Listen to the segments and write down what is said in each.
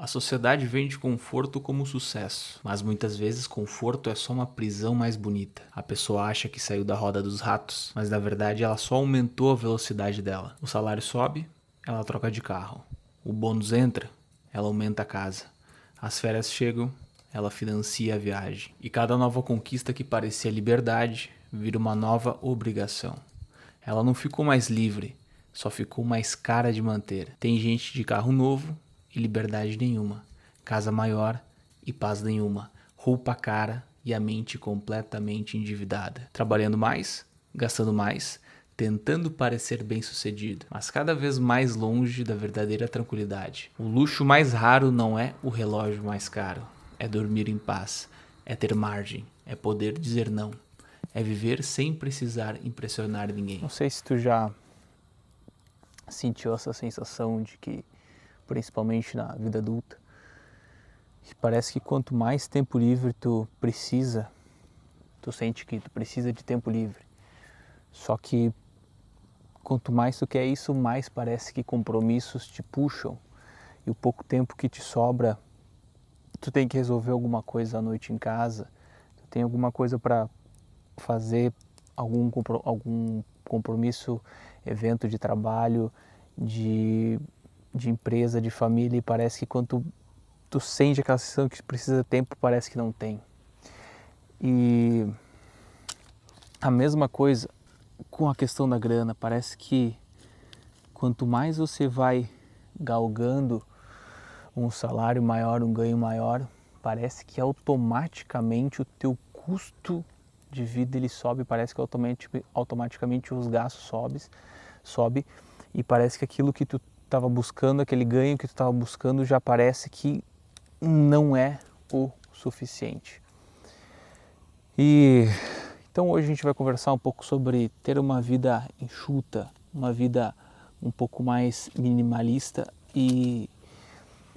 sociedade vende conforto como sucesso, mas muitas vezes conforto é só uma prisão mais bonita. A pessoa acha que saiu da roda dos ratos, mas na verdade ela só aumentou a velocidade dela. O salário sobe, ela troca de carro. O bônus entra, ela aumenta a casa. As férias chegam, ela financia a viagem. E cada nova conquista que parecia liberdade vira uma nova obrigação. Ela não ficou mais livre, só ficou mais cara de manter. Tem gente de carro novo e liberdade nenhuma, casa maior e paz nenhuma, roupa cara e a mente completamente endividada. Trabalhando mais, gastando mais, tentando parecer bem-sucedido, mas cada vez mais longe da verdadeira tranquilidade. O luxo mais raro não é o relógio mais caro, é dormir em paz, é ter margem, é poder dizer não, é viver sem precisar impressionar ninguém. Não sei se tu já sentiu essa sensação de que, principalmente na vida adulta, que parece que quanto mais tempo livre tu precisa, tu sente que tu precisa de tempo livre. Só que quanto mais tu quer isso, mais parece que compromissos te puxam. E o pouco tempo que te sobra, tu tem que resolver alguma coisa à noite em casa, tu tem alguma coisa para fazer, algum compromisso, evento de trabalho, de empresa, de família, e parece que quando tu sente aquela sensação que precisa de tempo, parece que não tem. E a mesma coisa com a questão da grana, parece que quanto mais você vai galgando um salário maior, um ganho maior, parece que automaticamente o teu custo de vida ele sobe, parece que automaticamente os gastos sobe, e parece que aquilo que tu estava buscando, aquele ganho que tu estava buscando, já parece que não é o suficiente. E então hoje a gente vai conversar um pouco sobre ter uma vida enxuta, uma vida um pouco mais minimalista e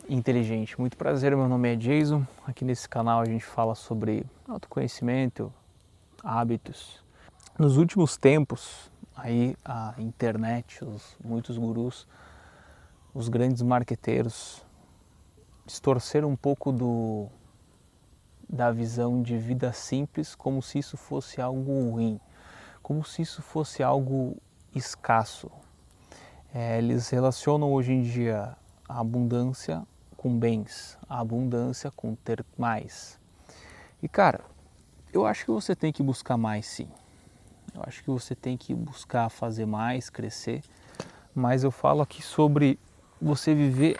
inteligente. Muito prazer, meu nome é Jason. Aqui nesse canal a gente fala sobre autoconhecimento, hábitos. Nos últimos tempos, aí a internet, muitos gurus, os grandes marqueteiros distorceram um pouco da visão de vida simples, como se isso fosse algo ruim, como se isso fosse algo escasso. Eles relacionam hoje em dia a abundância com bens, a abundância com ter mais. E cara, eu acho que você tem que buscar mais, sim. Eu acho que você tem que buscar fazer mais, crescer, mas eu falo aqui sobre você viver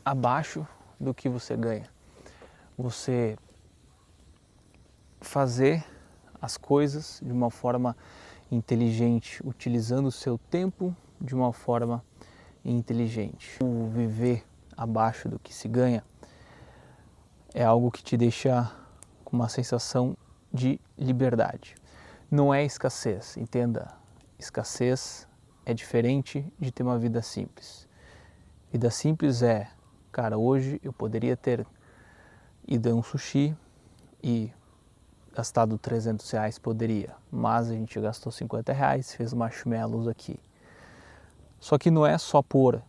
abaixo do que você ganha. Você fazer as coisas de uma forma inteligente, utilizando o seu tempo de uma forma inteligente. O viver abaixo do que se ganha é algo que te deixa com uma sensação de liberdade. Não é escassez, entenda. Escassez é diferente de ter uma vida simples. Vida simples é, cara, hoje eu poderia ter ido a um sushi e gastado R$300, poderia, mas a gente gastou R$50, fez marshmallows aqui. Só que não é só por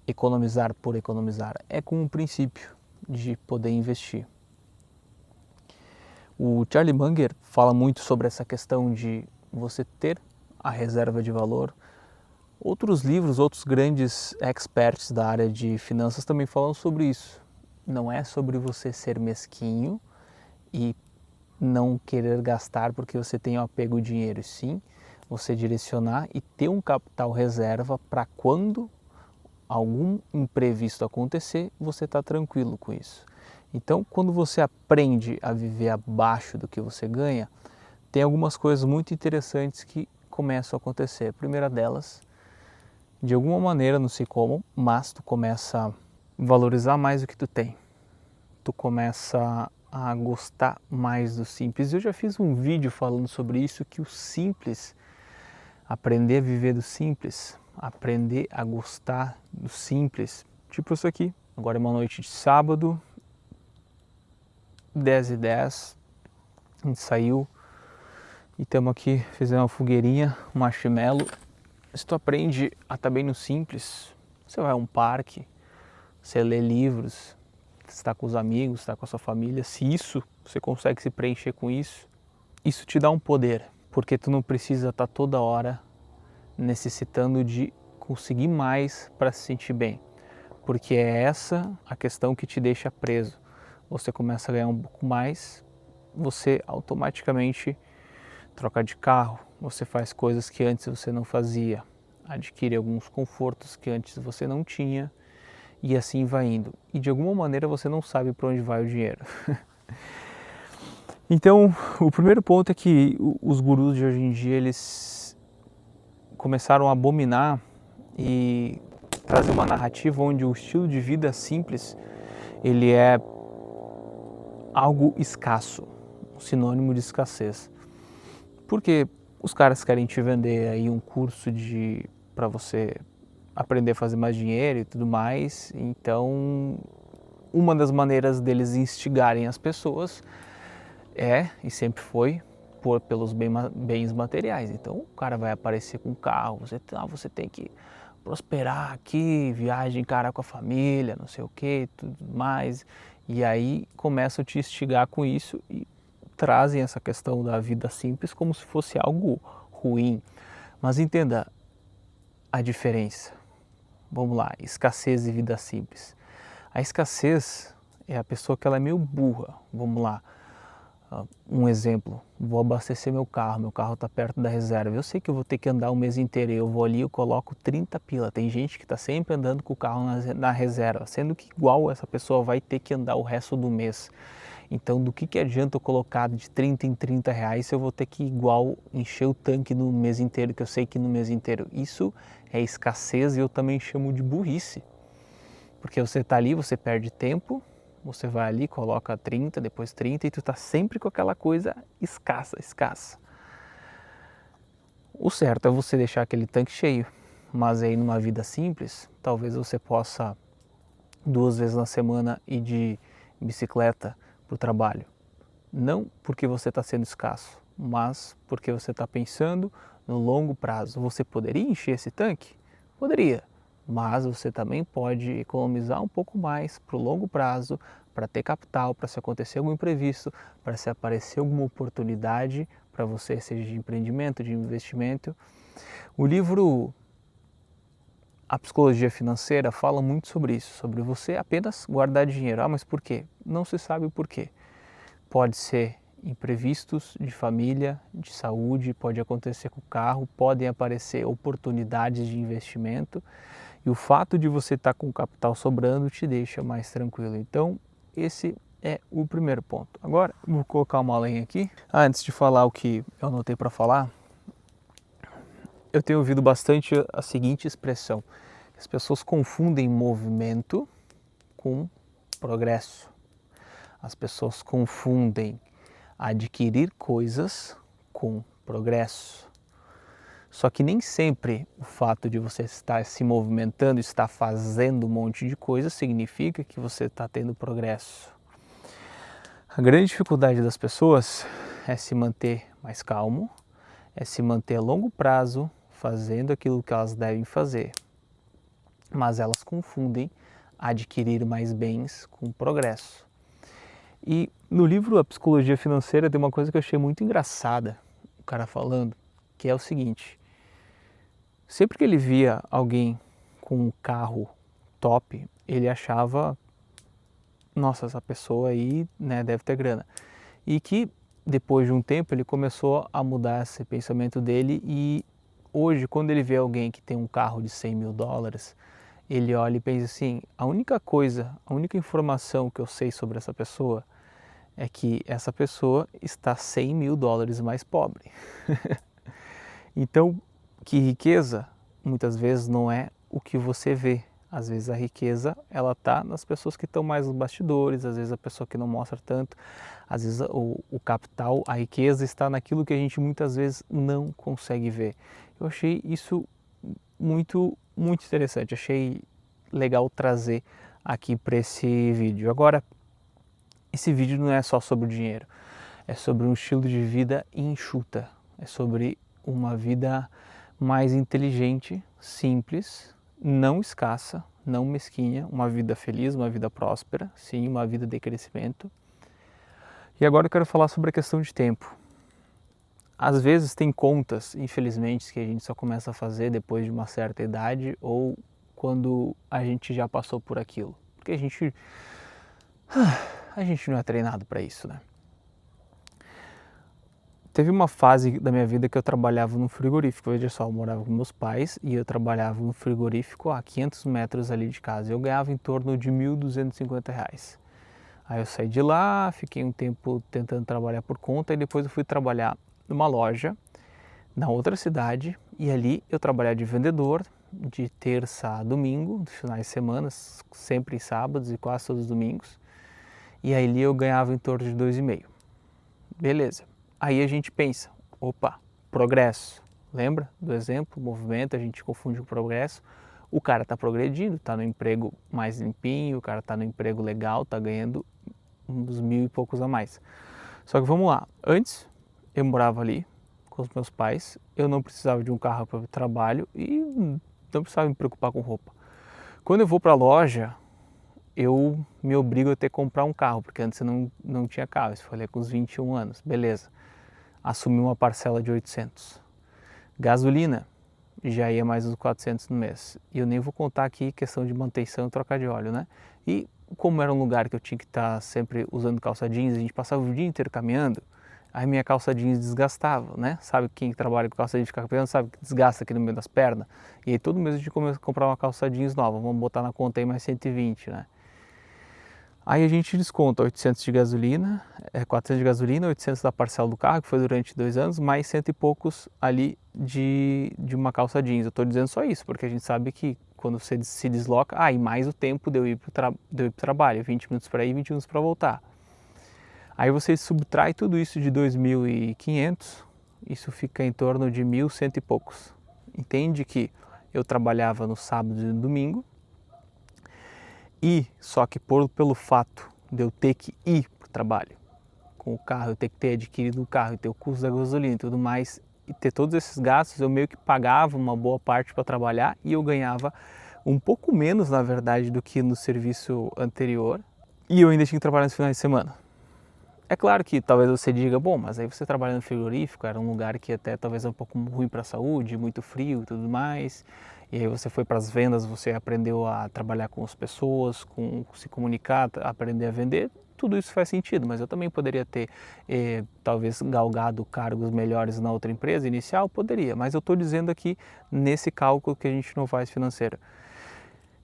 economizar, é com um princípio de poder investir. O Charlie Munger fala muito sobre essa questão de você ter a reserva de valor. Outros livros, outros grandes experts da área de finanças também falam sobre isso. Não é sobre você ser mesquinho e não querer gastar porque você tem um apego ao dinheiro, sim, você direcionar e ter um capital reserva para quando algum imprevisto acontecer, você está tranquilo com isso. Então, quando você aprende a viver abaixo do que você ganha, tem algumas coisas muito interessantes que começam a acontecer. A primeira delas, de alguma maneira, não sei como, mas tu começa a valorizar mais o que tu tem. Tu começa a gostar mais do simples. Eu já fiz um vídeo falando sobre isso, que o simples, aprender a viver do simples, aprender a gostar do simples, tipo isso aqui. Agora é uma noite de sábado, 10h10, a gente saiu e estamos aqui, fizemos uma fogueirinha, um marshmallow. Se tu aprende a estar bem no simples, você vai a um parque, você lê livros, está com os amigos, está com a sua família, se isso, você consegue se preencher com isso, isso te dá um poder, porque tu não precisa estar toda hora necessitando de conseguir mais para se sentir bem, porque é essa a questão que te deixa preso. Você começa a ganhar um pouco mais, você automaticamente troca de carro, você faz coisas que antes você não fazia, adquire alguns confortos que antes você não tinha, e assim vai indo. E de alguma maneira você não sabe para onde vai o dinheiro. Então, o primeiro ponto é que os gurus de hoje em dia, eles começaram a abominar e trazer uma narrativa onde o estilo de vida simples, ele é algo escasso, um sinônimo de escassez. Porque os caras querem te vender aí um curso para você aprender a fazer mais dinheiro e tudo mais. Então, uma das maneiras deles instigarem as pessoas é, e sempre foi, pelos bens materiais. Então, o cara vai aparecer com um carro, você tem que prosperar aqui, viagem, cara, com a família, não sei o que, tudo mais. E aí começam a te instigar com isso e trazem essa questão da vida simples como se fosse algo ruim. Mas entenda a diferença. Vamos lá, escassez e vida simples. A escassez é a pessoa que ela é meio burra. Vamos lá, um exemplo, vou abastecer meu carro está perto da reserva, eu sei que eu vou ter que andar o mês inteiro, eu vou ali, eu coloco 30 pila, tem gente que está sempre andando com o carro na reserva, sendo que igual essa pessoa vai ter que andar o resto do mês. Então, do que adianta eu colocar de 30 em 30 reais se eu vou ter que igual encher o tanque no mês inteiro, que eu sei que no mês inteiro? Isso é escassez e eu também chamo de burrice. Porque você está ali, você perde tempo, você vai ali, coloca 30, depois 30 e tu está sempre com aquela coisa escassa. O certo é você deixar aquele tanque cheio, mas aí numa vida simples, talvez você possa 2 vezes na semana ir de bicicleta para o trabalho. Não porque você está sendo escasso, mas porque você está pensando no longo prazo. Você poderia encher esse tanque? Poderia, mas você também pode economizar um pouco mais para o longo prazo, para ter capital, para se acontecer algum imprevisto, para se aparecer alguma oportunidade para você, seja de empreendimento, de investimento. O livro A Psicologia Financeira fala muito sobre isso, sobre você apenas guardar dinheiro. Ah, mas por quê? Não se sabe o porquê. Pode ser imprevistos de família, de saúde, pode acontecer com o carro, podem aparecer oportunidades de investimento e o fato de você estar com o capital sobrando te deixa mais tranquilo. Então, esse é o primeiro ponto. Agora, vou colocar uma lenha aqui. Antes de falar o que eu anotei para falar, eu tenho ouvido bastante a seguinte expressão: as pessoas confundem movimento com progresso. As pessoas confundem adquirir coisas com progresso. Só que nem sempre o fato de você estar se movimentando, estar fazendo um monte de coisa, significa que você está tendo progresso. A grande dificuldade das pessoas é se manter mais calmo, é se manter a longo prazo fazendo aquilo que elas devem fazer. Mas elas confundem adquirir mais bens com progresso. E no livro A Psicologia Financeira tem uma coisa que eu achei muito engraçada, o cara falando, que é o seguinte: sempre que ele via alguém com um carro top, ele achava, nossa, essa pessoa aí, né, deve ter grana. E que depois de um tempo ele começou a mudar esse pensamento dele e hoje, quando ele vê alguém que tem um carro de 100 mil dólares, ele olha e pensa assim: a única informação que eu sei sobre essa pessoa é que essa pessoa está 100 mil dólares mais pobre. Então, que riqueza muitas vezes não é o que você vê. Às vezes a riqueza ela está nas pessoas que estão mais nos bastidores, às vezes a pessoa que não mostra tanto, às vezes o capital, a riqueza está naquilo que a gente muitas vezes não consegue ver. Eu achei isso muito interessante, achei legal trazer aqui para esse vídeo. Agora, esse vídeo não é só sobre o dinheiro, é sobre um estilo de vida enxuta, é sobre uma vida mais inteligente, simples, não escassa, não mesquinha, uma vida feliz, uma vida próspera, sim, uma vida de crescimento. E agora eu quero falar sobre a questão de tempo. Às vezes tem contas, infelizmente, que a gente só começa a fazer depois de uma certa idade ou quando a gente já passou por aquilo. Porque a gente não é treinado para isso, né? Teve uma fase da minha vida que eu trabalhava no frigorífico. Veja só, eu morava com meus pais e eu trabalhava no frigorífico a 500 metros ali de casa. Eu ganhava em torno de R$ 1.250. Aí eu saí de lá, fiquei um tempo tentando trabalhar por conta e depois eu fui trabalhar numa loja na outra cidade e ali eu trabalhava de vendedor de terça a domingo, nos finais de semana, sempre sábados e quase todos os domingos. E aí ali eu ganhava em torno de 2,5. Beleza. Aí a gente pensa, opa, progresso. Lembra do exemplo, movimento, a gente confunde com progresso. O cara está progredindo, está no emprego mais limpinho, o cara está no emprego legal, está ganhando uns 1.000 e poucos a mais. Só que vamos lá, antes eu morava ali com os meus pais, eu não precisava de um carro para o trabalho e não precisava me preocupar com roupa. Quando eu vou para a loja, eu me obrigo a ter que comprar um carro, porque antes eu não tinha carro, isso foi com os 21 anos, beleza. Assumi uma parcela de 800. Gasolina, já ia mais uns 400 no mês. E eu nem vou contar aqui questão de manutenção e trocar de óleo, né? E como era um lugar que eu tinha que estar sempre usando calça jeans, a gente passava o dia inteiro caminhando, aí minha calça jeans desgastava, né? Sabe quem trabalha com calça jeans fica caminhando, sabe que desgasta aqui no meio das pernas? E aí todo mês a gente começa a comprar uma calça jeans nova, vamos botar na conta aí mais 120, né? Aí a gente desconta 800 de gasolina, 400 de gasolina, 800 da parcela do carro, que foi durante 2 anos, mais 100 e poucos ali de uma calça jeans. Eu estou dizendo só isso, porque a gente sabe que quando você se desloca, e mais o tempo de eu ir para o trabalho, 20 minutos para ir, 20 minutos para voltar. Aí você subtrai tudo isso de 2.500, isso fica em torno de 1.100 e poucos. Entende que eu trabalhava no sábado e no domingo, e só que pelo fato de eu ter que ir para o trabalho com o carro, eu ter que ter adquirido o carro e ter o custo da gasolina e tudo mais, e ter todos esses gastos, eu meio que pagava uma boa parte para trabalhar e eu ganhava um pouco menos, na verdade, do que no serviço anterior, e eu ainda tinha que trabalhar nos finais de semana. É claro que talvez você diga, bom, mas aí você trabalha no frigorífico, era um lugar que até talvez é um pouco ruim para a saúde, muito frio e tudo mais, e aí você foi para as vendas, você aprendeu a trabalhar com as pessoas, com se comunicar, aprender a vender, tudo isso faz sentido, mas eu também poderia ter talvez galgado cargos melhores na outra empresa inicial, poderia, mas eu estou dizendo aqui nesse cálculo que a gente não faz financeiro.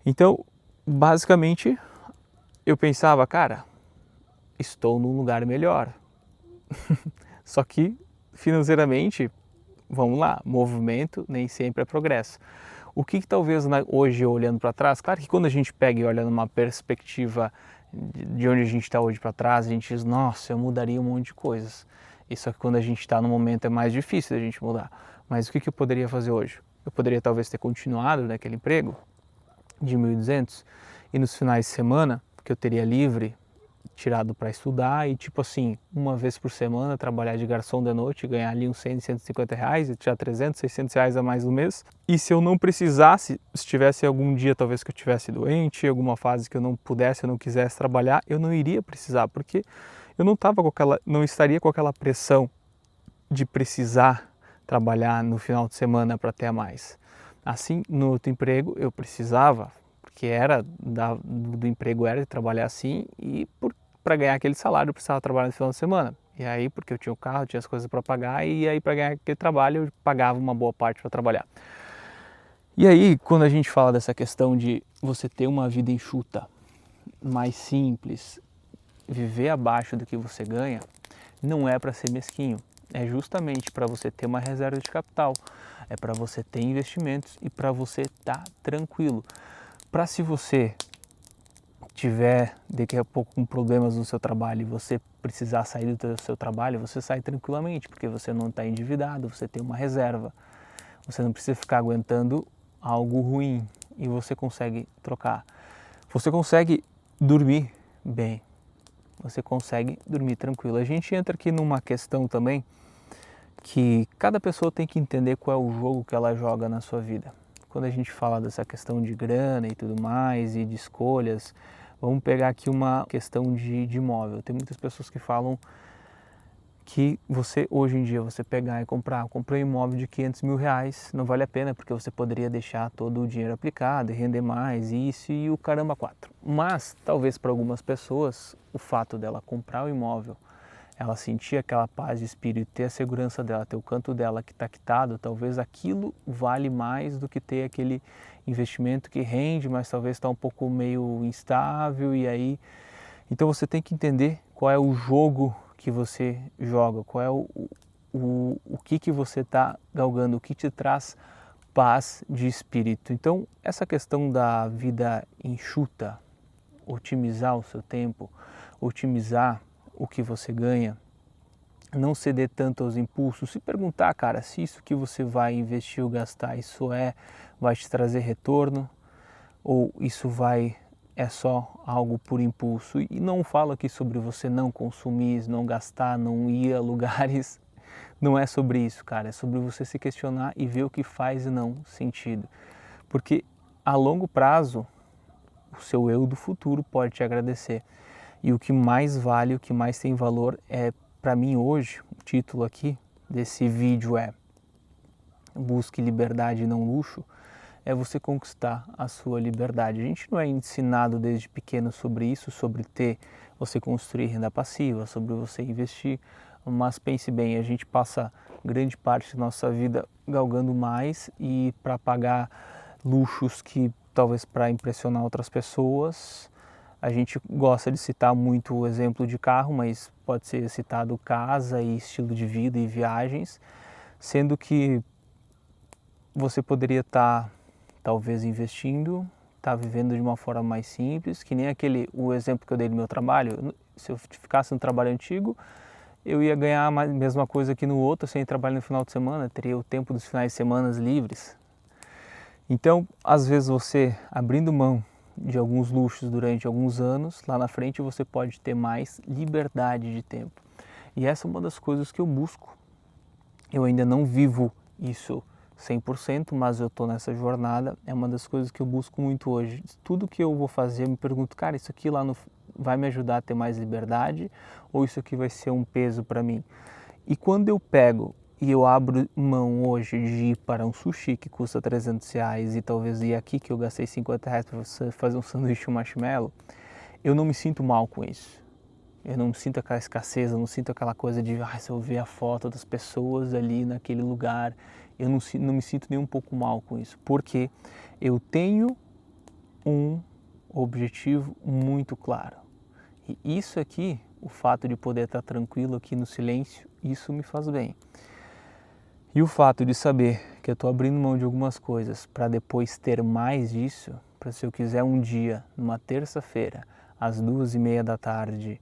Então, basicamente, eu pensava, cara, estou num lugar melhor. Só que financeiramente, vamos lá, movimento nem sempre é progresso. O que talvez hoje olhando para trás, claro que quando a gente pega e olha numa perspectiva de onde a gente está hoje para trás, a gente diz, nossa, eu mudaria um monte de coisas. E só que quando a gente está no momento é mais difícil a gente mudar. Mas o que eu poderia fazer hoje? Eu poderia talvez ter continuado naquele emprego de 1.200 e nos finais de semana, que eu teria livre, tirado para estudar e tipo assim, uma vez por semana trabalhar de garçom de noite, ganhar ali uns 100, 150 reais e tirar 300, 600 reais a mais no mês. E se eu não precisasse, se tivesse algum dia talvez que eu tivesse doente, alguma fase que eu não pudesse, eu não quisesse trabalhar, eu não iria precisar, porque eu não estaria com aquela pressão de precisar trabalhar no final de semana para ter a mais. Assim, no outro emprego eu precisava, porque do emprego era de trabalhar assim e para ganhar aquele salário eu precisava trabalhar no final de semana. E aí, porque eu tinha o carro, tinha as coisas para pagar e aí para ganhar aquele trabalho eu pagava uma boa parte para trabalhar. E aí, quando a gente fala dessa questão de você ter uma vida enxuta, mais simples, viver abaixo do que você ganha, não é para ser mesquinho. É justamente para você ter uma reserva de capital, é para você ter investimentos e para você estar tranquilo. Para se você tiver daqui a pouco com problemas no seu trabalho e você precisar sair do seu trabalho, você sai tranquilamente, porque você não está endividado, você tem uma reserva. Você não precisa ficar aguentando algo ruim e você consegue trocar. Você consegue dormir bem, você consegue dormir tranquilo. A gente entra aqui numa questão também que cada pessoa tem que entender qual é o jogo que ela joga na sua vida. quando a gente fala dessa questão de grana e tudo mais, e de escolhas, vamos pegar aqui uma questão de imóvel. Tem muitas pessoas que falam que você, hoje em dia, você pegar e comprar, comprei um imóvel de 500 mil reais, não vale a pena, porque você poderia deixar todo o dinheiro aplicado e render mais, isso e o caramba quatro. Mas, talvez para algumas pessoas, o fato dela comprar o imóvel, ela sentir aquela paz de espírito, ter a segurança dela, ter o canto dela que está quitado, talvez aquilo vale mais do que ter aquele investimento que rende, mas talvez está um pouco meio instável e aí... Então você tem que entender qual é o jogo que você joga, qual é o que você está galgando, o que te traz paz de espírito. Então essa questão da vida enxuta, otimizar o seu tempo, otimizar o que você ganha, não ceder tanto aos impulsos, se perguntar, cara, se isso que você vai investir ou gastar, vai te trazer retorno ou isso é só algo por impulso. E não falo aqui sobre você não consumir, não gastar, não ir a lugares, não é sobre isso, cara, é sobre você se questionar e ver o que faz e não sentido, porque a longo prazo o seu eu do futuro pode te agradecer. E o que mais vale, o que mais tem valor é, para mim hoje, o título aqui desse vídeo é Busque Liberdade e Não Luxo, é você conquistar a sua liberdade. A gente não é ensinado desde pequeno sobre isso, sobre você construir renda passiva, sobre você investir, mas pense bem, a gente passa grande parte da nossa vida galgando mais e para pagar luxos que talvez para impressionar outras pessoas. A gente gosta de citar muito o exemplo de carro, mas pode ser citado casa e estilo de vida e viagens, sendo que você poderia estar talvez investindo, estar vivendo de uma forma mais simples, que nem o exemplo que eu dei do meu trabalho. Se eu ficasse no trabalho antigo, eu ia ganhar a mesma coisa que no outro, sem trabalhar no final de semana, teria o tempo dos finais de semana livres. Então, às vezes você abrindo mão de alguns luxos durante alguns anos, lá na frente você pode ter mais liberdade de tempo. E essa é uma das coisas que eu busco. Eu ainda não vivo isso 100%, mas eu estou nessa jornada, é uma das coisas que eu busco muito hoje. Tudo que eu vou fazer, eu me pergunto, cara, isso aqui vai me ajudar a ter mais liberdade ou isso aqui vai ser um peso para mim? E quando eu pego e eu abro mão hoje de ir para um sushi que custa 300 reais e talvez ir aqui que eu gastei 50 reais para você fazer um sanduíche um marshmallow, eu não me sinto mal com isso. Eu não sinto aquela escassez, eu não sinto aquela coisa de se eu ver a foto das pessoas ali naquele lugar, eu não me sinto nem um pouco mal com isso, porque eu tenho um objetivo muito claro. E isso aqui, o fato de poder estar tranquilo aqui no silêncio, isso me faz bem. E o fato de saber que eu estou abrindo mão de algumas coisas para depois ter mais disso, para se eu quiser um dia, numa terça-feira, às 2:30 da tarde,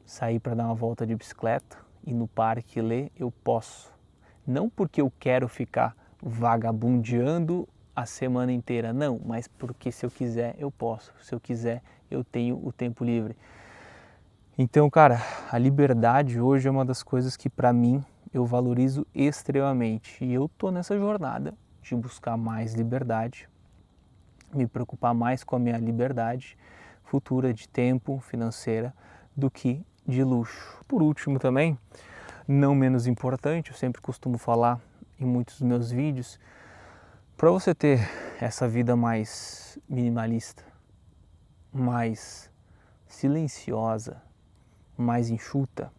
sair para dar uma volta de bicicleta e no parque ler, eu posso. Não porque eu quero ficar vagabundeando a semana inteira, não, mas porque se eu quiser, eu posso. Se eu quiser, eu tenho o tempo livre. Então, cara, a liberdade hoje é uma das coisas que para mim eu valorizo extremamente. E eu tô nessa jornada de buscar mais liberdade, me preocupar mais com a minha liberdade futura de tempo, financeira, do que de luxo. Por último também, não menos importante, eu sempre costumo falar em muitos dos meus vídeos, para você ter essa vida mais minimalista, mais silenciosa, mais enxuta,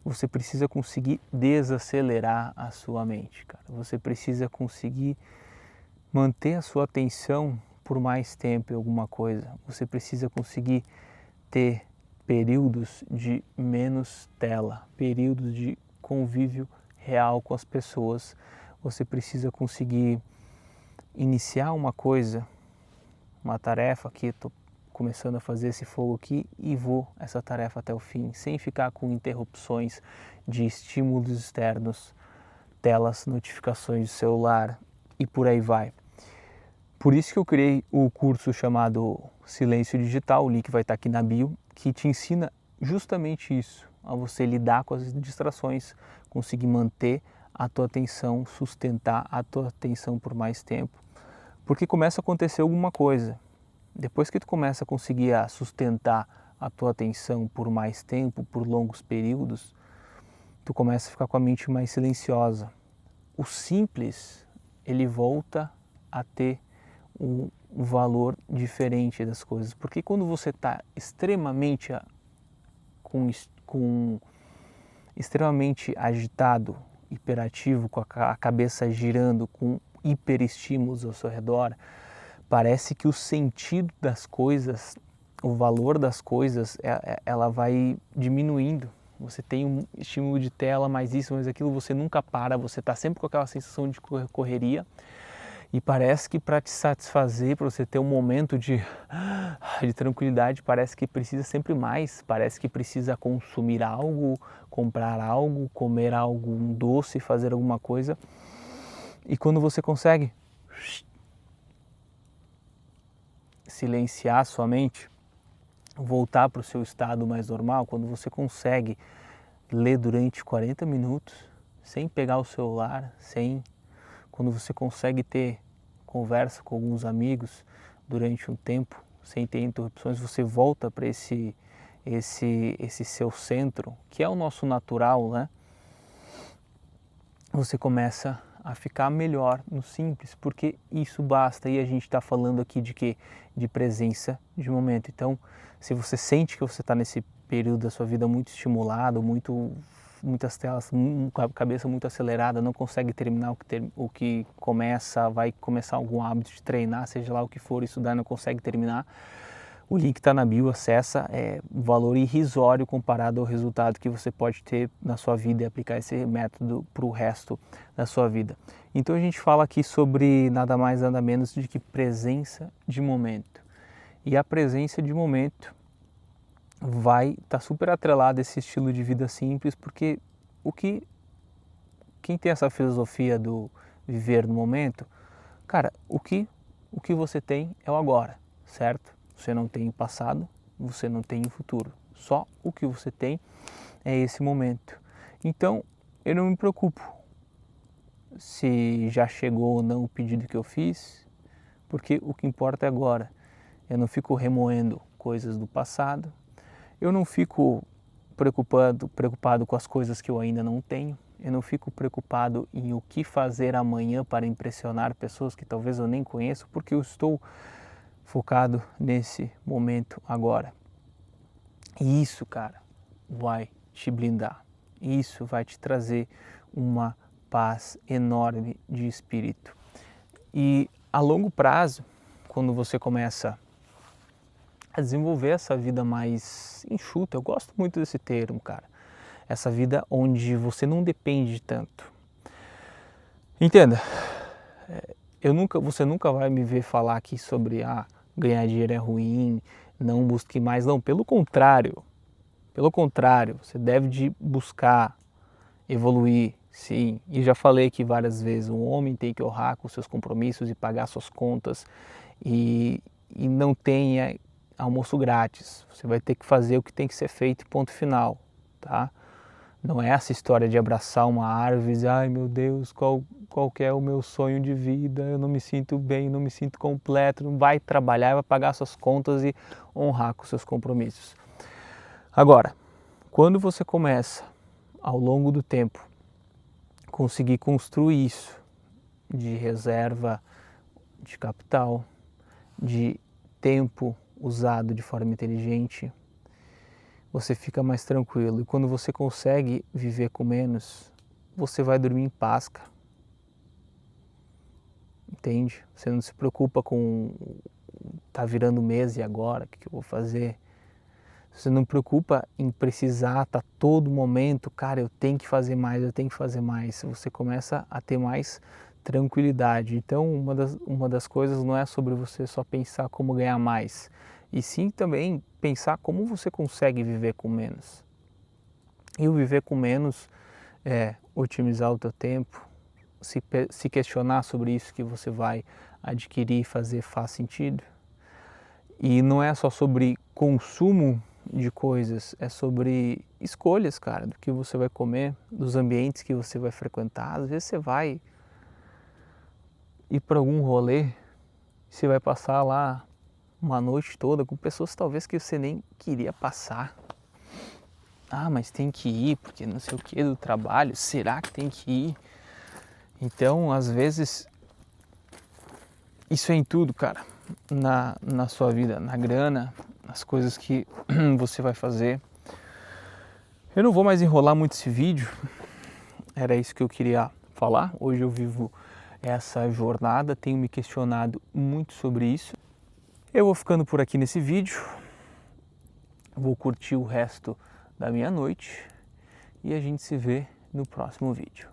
você precisa conseguir desacelerar a sua mente, cara. Você precisa conseguir manter a sua atenção por mais tempo em alguma coisa. Você precisa conseguir ter períodos de menos tela, períodos de convívio real com as pessoas. Você precisa conseguir iniciar uma coisa, uma tarefa que estou começando a fazer esse fogo aqui e vou essa tarefa até o fim, sem ficar com interrupções de estímulos externos, telas, notificações de celular e por aí vai. Por isso que eu criei o curso chamado Silêncio Digital, o link vai estar aqui na bio, que te ensina justamente isso, a você lidar com as distrações, conseguir manter a tua atenção, sustentar a tua atenção por mais tempo. Porque começa a acontecer alguma coisa. Depois que tu começa a conseguir sustentar a tua atenção por mais tempo, por longos períodos, tu começa a ficar com a mente mais silenciosa. O simples, ele volta a ter um valor diferente das coisas. Porque quando você está extremamente extremamente agitado, hiperativo, com a cabeça girando, com hiperestímulos ao seu redor, parece que o sentido das coisas, o valor das coisas, ela vai diminuindo. Você tem um estímulo de tela, mais isso, mais aquilo, você nunca para, você está sempre com aquela sensação de correria. E parece que para te satisfazer, para você ter um momento de tranquilidade, parece que precisa sempre mais. Parece que precisa consumir algo, comprar algo, comer algo, um doce, fazer alguma coisa. E quando você consegue silenciar sua mente, voltar para o seu estado mais normal, quando você consegue ler durante 40 minutos, sem pegar o celular, quando você consegue ter conversa com alguns amigos durante um tempo, sem ter interrupções, você volta para esse seu centro, que é o nosso natural, né? Você começa a ficar melhor no simples, porque isso basta. E a gente está falando aqui de quê? De presença de momento. Então, se você sente que você está nesse período da sua vida muito estimulado, muitas telas, com a cabeça muito acelerada, não consegue terminar o que começa, vai começar algum hábito de treinar, seja lá o que for, estudar, não consegue terminar, o link está na bio, acessa, é um valor irrisório comparado ao resultado que você pode ter na sua vida e aplicar esse método para o resto da sua vida. Então a gente fala aqui sobre nada mais nada menos do que presença de momento. E a presença de momento vai estar super atrelada a esse estilo de vida simples, porque quem tem essa filosofia do viver no momento, cara, o que você tem é o agora, certo? Você não tem o passado, você não tem o futuro. Só o que você tem é esse momento. Então, eu não me preocupo se já chegou ou não o pedido que eu fiz, porque o que importa é agora. Eu não fico remoendo coisas do passado, eu não fico preocupado com as coisas que eu ainda não tenho, eu não fico preocupado em o que fazer amanhã para impressionar pessoas que talvez eu nem conheço, porque eu estou focado nesse momento agora. E isso, cara, vai te blindar. Isso vai te trazer uma paz enorme de espírito. E a longo prazo, quando você começa a desenvolver essa vida mais enxuta, eu gosto muito desse termo, cara. Essa vida onde você não depende de tanto. Entenda, você nunca vai me ver falar aqui sobre ganhar dinheiro é ruim, não busque mais, não, pelo contrário, você deve de buscar evoluir, sim, e já falei aqui várias vezes, um homem tem que honrar com seus compromissos e pagar suas contas e não tenha almoço grátis, você vai ter que fazer o que tem que ser feito, ponto final, tá? Não é essa história de abraçar uma árvore e dizer, ai meu Deus, qual que é o meu sonho de vida, eu não me sinto bem, não me sinto completo, não vai trabalhar, vai pagar suas contas e honrar com seus compromissos. Agora, quando você começa, ao longo do tempo, conseguir construir isso de reserva de capital, de tempo usado de forma inteligente, você fica mais tranquilo. E quando você consegue viver com menos, você vai dormir em paz, cara. Entende? Você não se preocupa com tá virando mês e agora, o que eu vou fazer? Você não preocupa em precisar, tá todo momento, cara, eu tenho que fazer mais, eu tenho que fazer mais. Você começa a ter mais tranquilidade. Então, uma das coisas não é sobre você só pensar como ganhar mais, e sim também pensar como você consegue viver com menos. E o viver com menos é otimizar o teu tempo, se questionar sobre isso que você vai adquirir e fazer faz sentido. E não é só sobre consumo de coisas, é sobre escolhas, cara, do que você vai comer, dos ambientes que você vai frequentar. Às vezes você vai ir para algum rolê Você vai passar lá uma noite toda com pessoas talvez que você nem queria passar. Ah, mas tem que ir porque não sei o que do trabalho, será que tem que ir? Então, às vezes, isso é em tudo, cara, na sua vida, na grana, nas coisas que você vai fazer. Eu não vou mais enrolar muito esse vídeo, era isso que eu queria falar. Hoje eu vivo essa jornada, tenho me questionado muito sobre isso. Eu vou ficando por aqui nesse vídeo, vou curtir o resto da minha noite e a gente se vê no próximo vídeo.